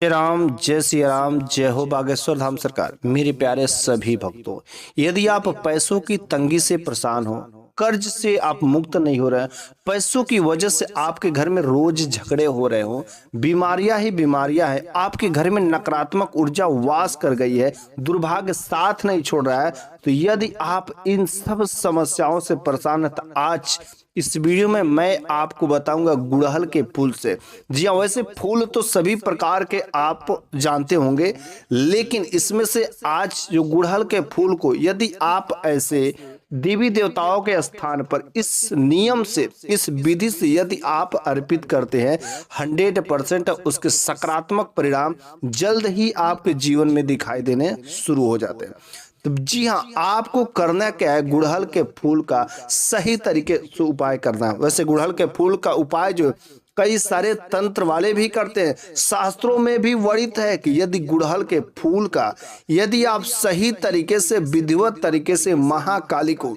जय राम, जय श्री राम, जय हो बागेश्वर धाम सरकार। मेरे प्यारे सभी भक्तों, यदि आप पैसों की तंगी से परेशान हो, कर्ज से आप मुक्त नहीं हो रहे, पैसों की वजह से आपके घर में रोज झगड़े हो रहे हो, बीमारियां ही बीमारियां हैं, आपके घर में नकारात्मक ऊर्जा वास कर गई है, दुर्भाग्य साथ नहीं छोड़ रहा है, तो यदि आप इन सब समस्याओं से परेशान है तो आज इस वीडियो में मैं आपको बताऊंगा गुड़हल के फूल से। जी हाँ, वैसे फूल तो सभी प्रकार के आप जानते होंगे, लेकिन इसमें से आज जो गुड़हल के फूल को यदि आप ऐसे देवी देवताओं के स्थान पर इस नियम से, इस विधि से यदि आप अर्पित करते हैं, 100% उसके सकारात्मक परिणाम जल्द ही आपके जीवन में दिखाई देने शुरू हो जाते हैं। तो जी हाँ, आपको करना क्या है, गुड़हल के फूल का सही तरीके से उपाय करना है। वैसे गुड़हल के फूल का उपाय जो कई सारे तंत्र वाले भी करते हैं, शास्त्रों में भी वर्णित है कि यदि गुड़हल के फूल का यदि आप सही तरीके से, विधिवत तरीके से महाकाली को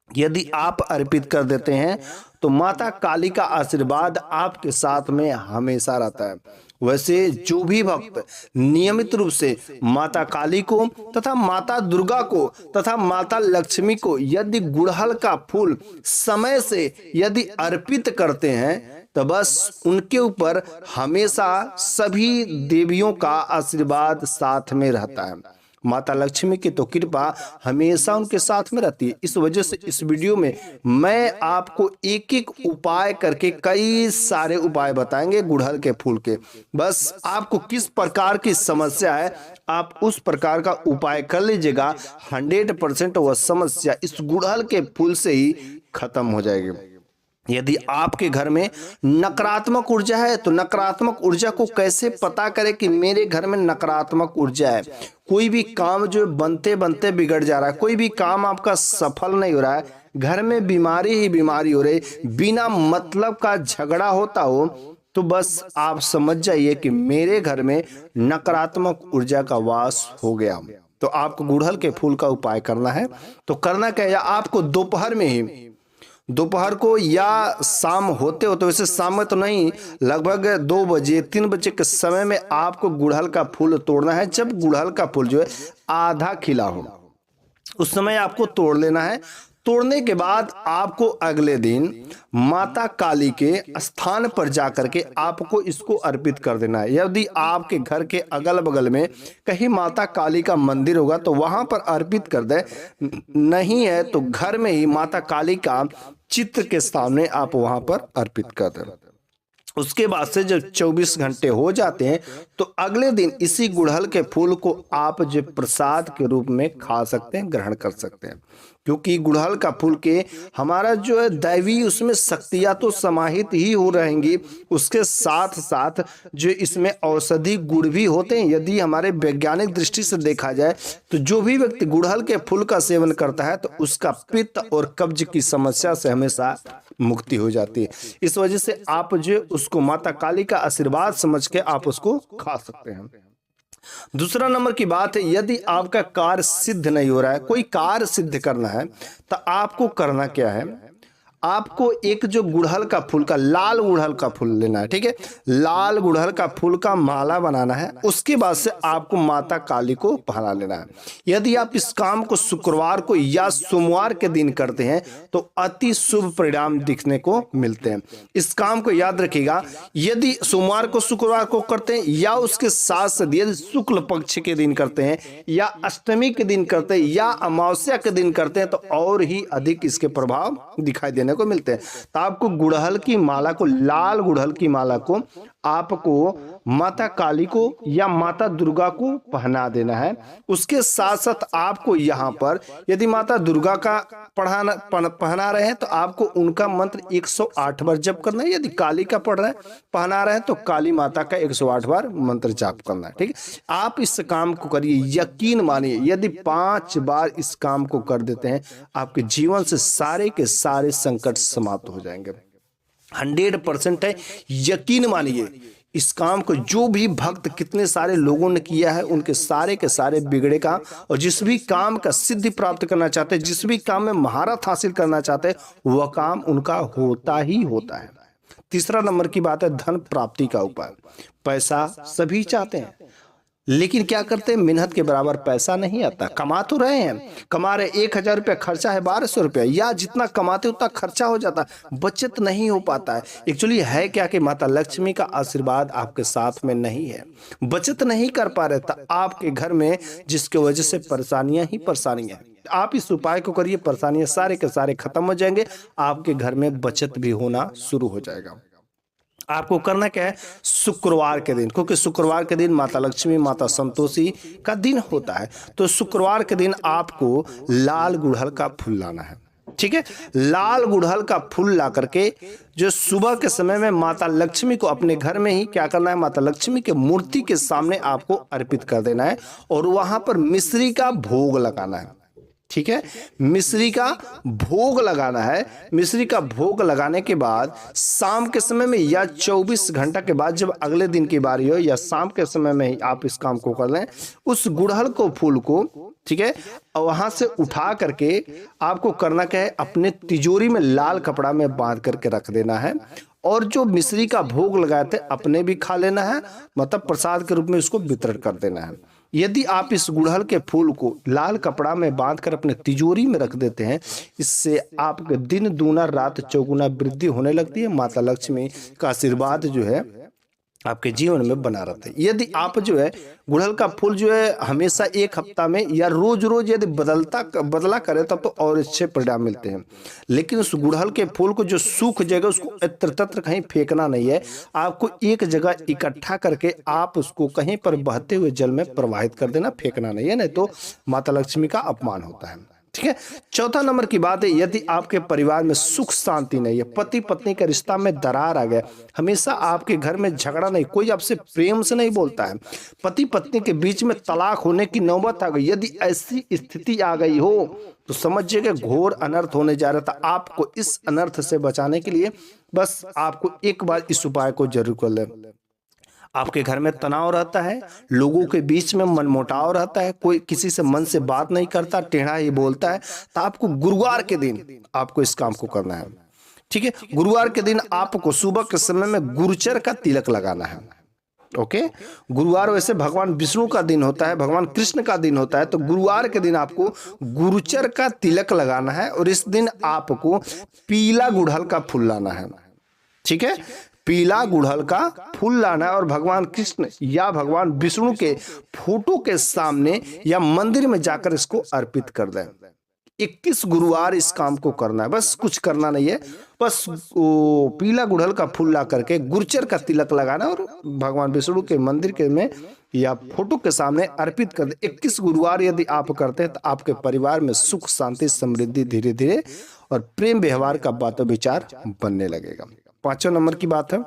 यदि आप अर्पित कर देते हैं तो माता काली का आशीर्वाद आपके साथ में हमेशा रहता है। वैसे जो भी भक्त नियमित रूप से माता काली को तथा माता दुर्गा को तथा माता लक्ष्मी को यदि गुड़हल का फूल समय से यदि अर्पित करते हैं तो बस उनके ऊपर हमेशा सभी देवियों का आशीर्वाद साथ में रहता है। माता लक्ष्मी की तो कृपा हमेशा उनके साथ में रहती है। इस वजह से इस वीडियो में मैं आपको एक एक उपाय करके कई सारे उपाय बताएंगे गुड़हल के फूल के। बस आपको किस प्रकार की समस्या है आप उस प्रकार का उपाय कर लीजिएगा, 100% वह समस्या इस गुड़हल के फूल से ही खत्म हो जाएगी। यदि आपके घर में नकारात्मक ऊर्जा है तो नकारात्मक ऊर्जा को कैसे पता करें कि मेरे घर में नकारात्मक ऊर्जा है। कोई भी काम जो बनते बनते बिगड़ जा रहा है, कोई भी काम आपका सफल नहीं हो रहा है, घर में बीमारी ही बीमारी हो रही, बिना मतलब का झगड़ा होता हो, तो बस आप समझ जाइए कि मेरे घर में नकारात्मक ऊर्जा का वास हो गया। तो आपको गुड़हल के फूल का उपाय करना है। तो करना क्या है, आपको दोपहर में ही, दोपहर को या शाम होते होते, वैसे शाम में तो नहीं, लगभग 2 बजे 3 बजे के समय में आपको गुड़हल का फूल तोड़ना है। जब गुड़हल का फूल जो है आधा खिला हो उस समय आपको तोड़ लेना है। तोड़ने के बाद आपको अगले दिन माता काली के स्थान पर जाकर के आपको इसको अर्पित कर देना है। यदि आपके घर के अगल बगल में कहीं माता काली का मंदिर होगा तो वहां पर अर्पित कर दे, नहीं है तो घर में ही माता काली का चित्र के सामने आप वहां पर अर्पित कर दें। उसके बाद से जब 24 घंटे हो जाते हैं तो अगले दिन इसी गुड़हल के फूल को आप जो प्रसाद के रूप में खा सकते हैं, ग्रहण कर सकते हैं। क्योंकि गुड़हल का फूल के हमारा जो है दैवी उसमें शक्तियां तो समाहित ही हो रहेंगी, उसके साथ साथ जो इसमें औषधि गुण भी होते हैं। यदि हमारे वैज्ञानिक दृष्टि से देखा जाए तो जो भी व्यक्ति गुड़हल के फूल का सेवन करता है तो उसका पित्त और कब्ज की समस्या से हमेशा मुक्ति हो जाती है। इस वजह से आप जो उसको माता काली का आशीर्वाद समझ के आप उसको खा सकते हैं। दूसरा नंबर की बात है, यदि आपका कार्य सिद्ध नहीं हो रहा है, कोई कार्य सिद्ध करना है, तो आपको करना क्या है, आपको एक जो गुड़हल का फूल का, लाल गुड़हल का फूल लेना है, ठीक है, लाल गुड़हल का फूल का माला बनाना है। उसके बाद से आपको माता काली को पहना लेना है। यदि आप इस काम को शुक्रवार को या सोमवार के दिन करते हैं तो अति शुभ परिणाम दिखने को मिलते हैं। इस काम को याद रखिएगा, यदि सोमवार को शुक्रवार को करते हैं या उसके साथ साथ यदि शुक्ल पक्ष के दिन करते हैं या अष्टमी के दिन करते हैं या अमावस्या के दिन करते हैं तो और ही अधिक इसके प्रभाव दिखाई देने को मिलते हैं। तो आपको गुड़हल की माला को, लाल गुड़हल की माला को आपको माता काली को या माता दुर्गा को पहना देना है। उसके साथ साथ आपको यहाँ पर यदि माता दुर्गा का पहना रहे हैं तो आपको उनका मंत्र 108 बार जप करना है। यदि काली का पहना रहे हैं तो काली माता का 108 बार मंत्र जाप करना है, ठीक है। आप इस काम को करिए, यकीन मानिए यदि 5 बार इस काम को कर देते हैं आपके जीवन से सारे के सारे संकट समाप्त हो जाएंगे। 100% है, यकीन मानिए। इस काम को जो भी भक्त कितने सारे लोगों ने किया है, उनके सारे के सारे बिगड़े काम, और जिस भी काम का सिद्धि प्राप्त करना चाहते हैं, जिस भी काम में महारत हासिल करना चाहते हैं, वह काम उनका होता ही होता है। तीसरा नंबर की बात है धन प्राप्ति का उपाय। पैसा सभी चाहते हैं, लेकिन क्या करते हैं, मेहनत के बराबर पैसा नहीं आता। कमा तो रहे हैं, कमा रहे 1,000 रुपया, खर्चा है 1,200 रुपया, या जितना कमाते उतना खर्चा हो जाता, बचत नहीं हो पाता है। एक्चुअली है क्या कि माता लक्ष्मी का आशीर्वाद आपके साथ में नहीं है, बचत नहीं कर पा रहे, तो आपके घर में जिसकी वजह से परेशानियां ही परेशानियां। आप इस उपाय को करिए, परेशानियां सारे के सारे खत्म हो जाएंगे, आपके घर में बचत भी होना शुरू हो जाएगा। आपको करना क्या है, शुक्रवार के दिन, क्योंकि शुक्रवार के दिन माता लक्ष्मी, माता संतोषी का दिन होता है, तो शुक्रवार के दिन आपको लाल गुड़हल का फूल लाना है। ठीक है, लाल गुड़हल का फूल ला करके जो सुबह के समय में माता लक्ष्मी को अपने घर में ही क्या करना है, माता लक्ष्मी के मूर्ति के सामने आपको अर्पित कर देना है, और वहां पर मिश्री का भोग लगाना है। ठीक है, मिश्री का भोग लगाना है। मिश्री का भोग लगाने के बाद शाम के समय में या 24 घंटा के बाद जब अगले दिन की बारी हो, या शाम के समय में ही आप इस काम को कर लें। उस गुड़हल को, फूल को, ठीक है, और वहां से उठा करके आपको करना क्या है, अपने तिजोरी में लाल कपड़ा में बांध करके रख देना है, और जो मिश्री का भोग लगाए थे अपने भी खा लेना है, मतलब प्रसाद के रूप में उसको वितरण कर देना है। यदि आप इस गुड़हल के फूल को लाल कपड़ा में बांधकर अपने तिजोरी में रख देते हैं, इससे आपके दिन दूना रात चौगुना वृद्धि होने लगती है। माता लक्ष्मी का आशीर्वाद जो है आपके जीवन में बना रहता है। यदि आप जो है गुड़हल का फूल जो है हमेशा एक हफ्ता में या रोज रोज यदि बदला करे तब तो और अच्छे परिणाम मिलते हैं, लेकिन उस गुड़हल के फूल को जो सूख जाएगा उसको इत्र तत्र कहीं फेंकना नहीं है, आपको एक जगह इकट्ठा करके आप उसको कहीं पर बहते हुए जल में प्रवाहित कर देना, फेंकना नहीं है, नहीं तो माता लक्ष्मी का अपमान होता है। ठीक है, चौथा नंबर की बात है, यदि आपके परिवार में सुख शांति नहीं है, पति पत्नी के रिश्ता में दरार आ गया, हमेशा आपके घर में झगड़ा नहीं, कोई आपसे प्रेम से नहीं बोलता है, पति पत्नी के बीच में तलाक होने की नौबत आ गई, यदि ऐसी स्थिति आ गई हो तो समझिए कि घोर अनर्थ होने जा रहा था। आपको इस अनर्थ से बचाने के लिए बस आपको एक बार इस उपाय को जरूर कर लें। आपके घर में तनाव रहता है, लोगों के बीच में मनमुटाव रहता है, कोई किसी से मन से बात नहीं करता, टेढ़ा ही बोलता है, तो आपको गुरुवार के दिन आपको इस काम को करना है। ठीक है, गुरुवार के दिन आपको सुबह के समय में गुरुचर का तिलक लगाना है। ओके, गुरुवार वैसे भगवान विष्णु का दिन होता है, भगवान कृष्ण का दिन होता है, तो गुरुवार के दिन आपको गुरुचर का तिलक लगाना है, और इस दिन आपको पीला गुड़हल का फूल लाना है। ठीक है, पीला गुड़हल का फूल लाना है, और भगवान कृष्ण या भगवान विष्णु के फोटो के सामने या मंदिर में जाकर इसको अर्पित कर दें। 21 गुरुवार इस काम को करना है, बस कुछ करना नहीं है, बस पीला गुड़हल का फूल ला करके गुरुचर का तिलक लगाना और भगवान विष्णु के मंदिर के में या फोटो के सामने अर्पित कर दे। 21 गुरुवार यदि आप करते हैं तो आपके परिवार में सुख शांति समृद्धि धीरे धीरे और प्रेम व्यवहार का बातों विचार बनने लगेगा। 5वें नंबर की बात है,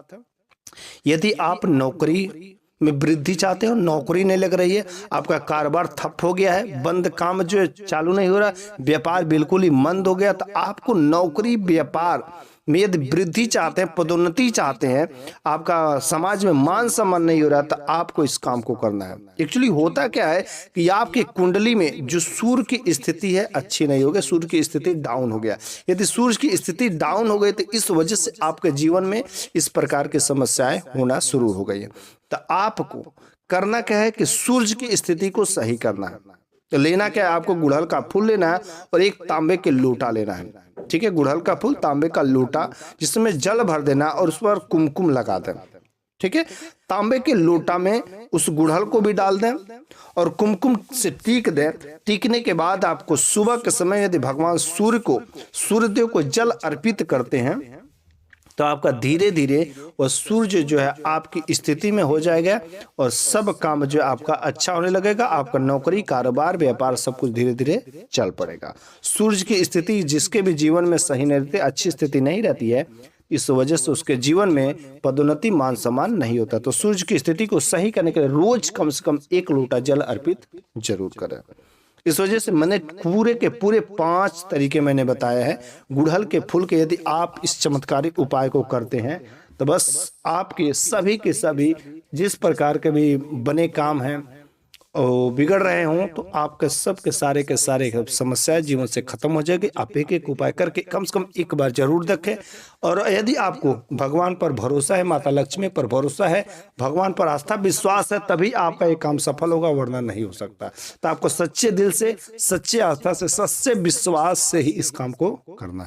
यदि आप नौकरी में वृद्धि चाहते हो, नौकरी नहीं लग रही है, आपका कारोबार ठप हो गया है, बंद काम जो चालू नहीं हो रहा, व्यापार बिल्कुल ही मंद हो गया, तो आपको नौकरी व्यापार में यदि वृद्धि चाहते हैं, पदोन्नति चाहते हैं, आपका समाज में मान सम्मान नहीं हो रहा, तो आपको इस काम को करना है। एक्चुअली होता क्या है कि आपकी कुंडली में जो सूर्य की स्थिति है अच्छी नहीं हो गई, सूर्य की स्थिति डाउन हो गया। यदि सूर्य की स्थिति डाउन हो गई तो इस वजह से आपके जीवन में इस प्रकार की समस्याएं होना शुरू हो गई है। तो आपको करना क्या है कि सूर्य की स्थिति को सही करना है। तो लेना क्या है, आपको गुड़हल का फूल लेना है और एक तांबे के लोटा लेना है। ठीक है, गुड़हल का फूल, तांबे का लोटा, जिसमें जल भर देना और उस पर कुमकुम लगा देना। ठीक है, तांबे के लोटा में उस गुड़हल को भी डाल दें और कुमकुम से टीक दें। टीकने के बाद आपको सुबह के समय यदि भगवान सूर्यदेव को जल अर्पित करते हैं तो आपका धीरे धीरे वह सूर्य जो है आपकी स्थिति में हो जाएगा और सब काम जो आपका अच्छा होने लगेगा। आपका नौकरी, कारोबार, व्यापार सब कुछ धीरे धीरे चल पड़ेगा। सूर्य की स्थिति जिसके भी जीवन में सही नहीं रहती, अच्छी स्थिति नहीं रहती है, इस वजह से उसके जीवन में पदोन्नति, मान सम्मान नहीं होता। तो सूर्य की स्थिति को सही करने के लिए रोज कम से कम 1 लोटा जल अर्पित जरूर करें। इस वजह से मैंने पूरे के पूरे 5 तरीके मैंने बताया है गुड़हल के फूल के। यदि आप इस चमत्कारिक उपाय को करते हैं तो बस आपके सभी के सभी जिस प्रकार के भी बने काम हैं बिगड़ रहे हों तो आपके सब के सारे समस्याएं जीवन से खत्म हो जाएगी। आप एक एक उपाय करके कम से कम एक बार जरूर देखें। और यदि आपको भगवान पर भरोसा है, माता लक्ष्मी पर भरोसा है, भगवान पर आस्था विश्वास है, तभी आपका ये काम सफल होगा, वरना नहीं हो सकता। तो आपको सच्चे दिल से, सच्चे आस्था से, सच्चे विश्वास से ही इस काम को करना है।